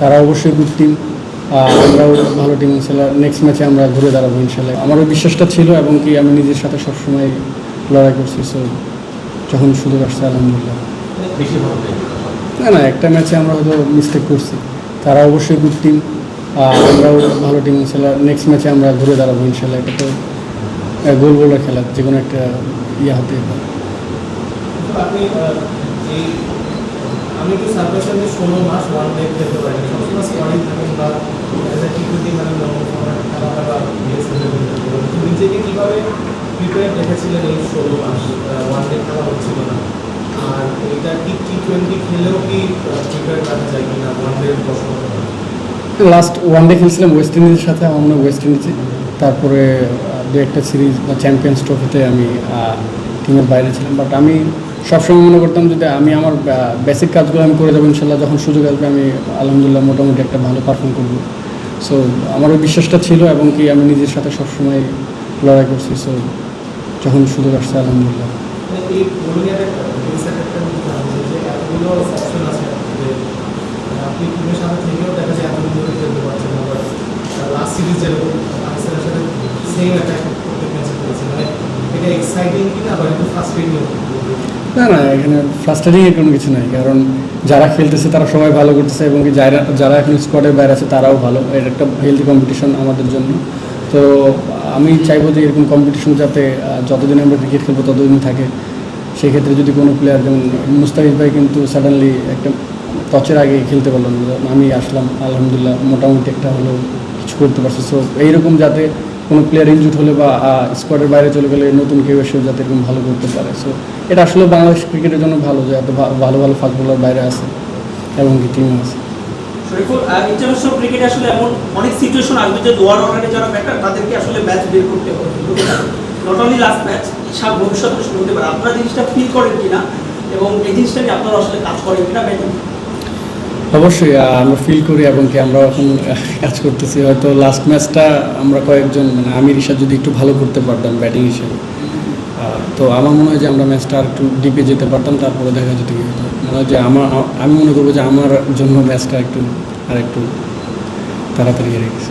তারা অবশ্যই good team, আমরাও ভালো টিম। ইনশাল্লাহ নেক্সট ম্যাচে আমরা ঘুরে দাঁড়াবো ইনশাল্লাহ। আমারও বিশ্বাসটা ছিল এবং কি আমি নিজের সাথে সবসময় লড়াই করছি। সো যখন সুযোগ আসছে আলহামদুলিল্লাহ। না না, একটা ম্যাচে আমরা হয়তো মিস্টেক করছি, তারা অবশ্যই গুড টিম, আমরাও ভালো টিম। ইনশাল্লাহ নেক্সট ম্যাচে আমরা ঘুরে দাঁড়াবো ইনশাল্লাহ। এটা তো গোল গোলের খেলা, যে কোনো একটা হতে পারে। আমি তো সার্ভেশন যে 16 মাস ওয়ান ডে খেলতে পারি, সবসময় স্কোয়াডিং থাকেন বা টি20 মানে খেলা নিজেকে কীভাবে প্রিপেয়ার রেখেছিলেন এই 16 মাস ওয়ান ডে খেলা হচ্ছিল না, আর এটা কি টি20 খেলেও কি প্রিপেয়ার রাখা যায় কিনা ওয়ান ডে প্রশ্ন? লাস্ট ওয়ান ডে খেলছিলাম ওয়েস্ট ইন্ডিজের সাথে, আমার মনে হয় ওয়েস্ট ইন্ডিজে। তারপরে দু একটা সিরিজ বা চ্যাম্পিয়ন্স ট্রফিতে আমি টিমের বাইরে ছিলাম। বাট আমি সবসময় মনে করতাম যদি আমি আমার বেসিক কাজগুলো আমি করে যাবো ইনশাল্লাহ, যখন সুযোগ আসবে আমি আলহামদুলিল্লাহ মোটামুটি একটা ভালো পারফর্ম করবো। সো আমারও বিশ্বাসটা ছিল এবং কি আমি নিজের সাথে সবসময় লড়াই করছি। সো যখন সুযোগ আসছে আলহামদুলিল্লাহ। এই বোলিংয়ের যে এতগুলো অপশন আছে যে আপনি টিমের সাথে থেকেও দেখা যায় এতদিন ধরে খেলতে পারছেন না, বাট লাস্ট সিরিজ যেরকম পাকিস্তানের সাথে সেম অ্যাটাক করতে ম্যাচে করেছে, মানে এটা এক্সাইটিং কিনা আবার একটু ফ্রাস্ট্রেটিং? না না, এখানে ফ্রাস্ট্রেটিংয়ের কোনো কিছু নাই, কারণ যারা খেলতেছে তারা সবাই ভালো করতেছে এবং কি যারা এখন স্কোয়াডের বাইরে আছে তারাও ভালো। এটা একটা হেলদি কম্পিটিশন আমাদের জন্য। তো আমি চাইবো যে এরকম কম্পিটিশন যাতে যতদিন আমরা ক্রিকেট খেলবো ততদিন থাকে। সেক্ষেত্রে যদি কোনো প্লেয়ার, যেমন মুস্তাফিজ ভাই কিন্তু সাডেনলি একটা টচের আগে খেলতে পারলাম না, আমি আসলাম আলহামদুলিল্লাহ মোটামুটি একটা হলেও কিছু করতে পারছি। সো এইরকম যাতে কোনো প্লেয়ার ইনজুড হলে বা স্কোয়াডের বাইরে চলে গেলে নতুন কেউ এসেও যাতে এরকম ভালো করতে পারে। সো এটা আসলে বাংলাদেশ ক্রিকেটের জন্য ভালো যে এত ভালো ভালো ফাস্ট বোলার বাইরে আছে এবং কি টিম আছে। শরীফুল, ইন্টারন্যাশনাল ক্রিকেটে আসলে এমন অনেক সিচুয়েশন আসবে যে লোয়ার অর্ডারে যারা ব্যাটার তাদেরকে আসলে ম্যাচ বের করতে হবে, নট অনলি লাস্ট ম্যাচ, সারা ভবিষ্যতে শুরু হতে পারে। আপনারা জিনিসটা ফিল করেন কিনা এবং এই জিনিসটা নিয়ে আপনারা আসলে কাজ করেন কিনা ব্যাটিং? অবশ্যই আমরা ফিল করি এবং কি আমরা এখন কাজ করতেছি। হয়তো লাস্ট ম্যাচটা আমরা কয়েকজন, মানে আমি রিশাদ যদি একটু ভালো করতে পারতাম ব্যাটিং হিসেবে, তো আমার মনে হয় যে আমরা ম্যাচটা আর একটু ডিপে যেতে পারতাম। তারপরে দেখা যেত কি হতো, মনে হয় যে আমি মনে করবো যে আমার জন্য ম্যাচটা একটু তাড়াতাড়ি হেরে গেছে।